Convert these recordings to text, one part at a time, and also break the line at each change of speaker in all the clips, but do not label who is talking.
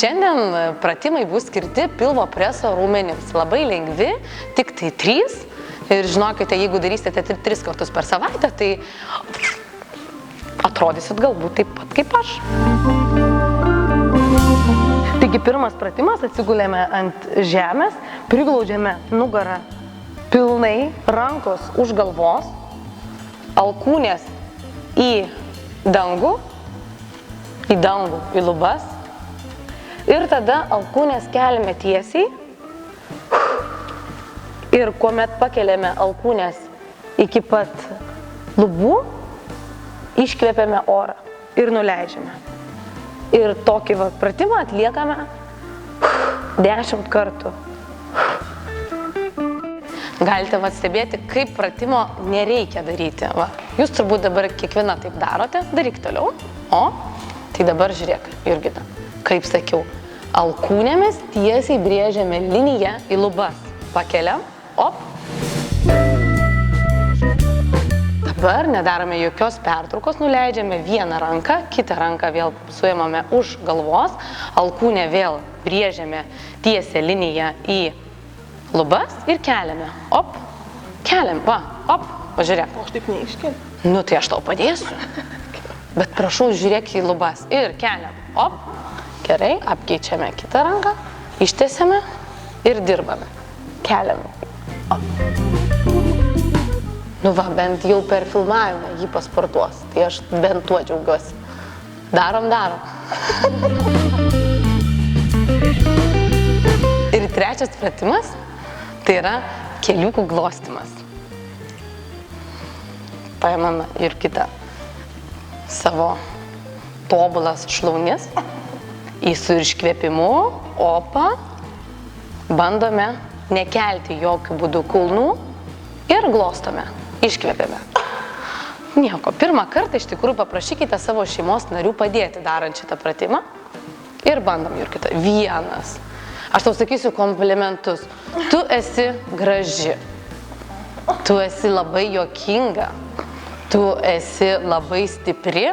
Šiandien pratimai bus skirti pilvo preso rūmenims. Labai lengvi, tik tai 3. Ir žinokite, jeigu darysite 3 kartus per savaitę, tai atrodysit galbūt taip pat kaip aš. Taigi pirmas pratimas, atsigulėme ant žemės, priglaudžiame nugarą pilnai, rankos už galvos, alkūnės į dangų, į lubas. Ir tada alkūnės keliame tiesiai ir kuomet pakeliame alkūnės iki pat lubų, iškvepiame orą ir nuleidžiame. Ir tokį pratimą atliekame 10 kartų. Galite stebėti, kaip pratimo nereikia daryti. Jūs turbūt dabar kiekvieną taip darote, daryk toliau. O, tai dabar žiūrėk, Jurgita. Kaip sakiau, alkūnėmis tiesiai brėžiame liniją į lubas. Pakeliam, op. Dabar nedarome jokios pertraukos, nuleidžiame vieną ranką, kitą ranką vėl suėmame už galvos, alkūnę vėl brėžiame tiesią liniją į lubas ir keliame. Op, keliam, op, žiūrėk.
Aš taip neiškeliu.
Nu, tai aš tau padėsiu. Bet prašau, žiūrėk į lubas ir keliam. Op. Gerai, apkeičiame kitą ranką, ištiesiame ir dirbame. Keliame. Nu bent jau per filmavimą jį pasportuos, tai aš bent tuo džiaugiuosi. Darom. Ir trečias pratimas, tai yra keliukų glostymas. Paimame ir kitą savo tobulas šlaunis. Su iškvėpimu, opa, bandome nekelti jokių būdų kulnų ir glostome, iškvėpėme. Nieko, pirmą kartą iš tikrųjų paprašykite savo šeimos narių padėti darant šitą pratimą ir bandom, Jurgita. 1. Aš tau sakysiu komplimentus. Tu esi graži, tu esi labai juokinga, tu esi labai stipri,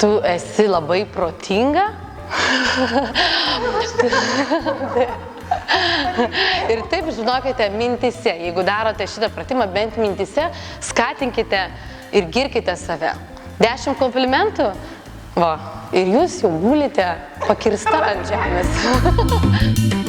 tu esi labai protinga. Ir taip, žinokite, mintise, jeigu darote šitą pratimą, bent mintise, skatinkite ir girkite save. 10 komplimentų, ir jūs jau gulite pakirsta ant žemės.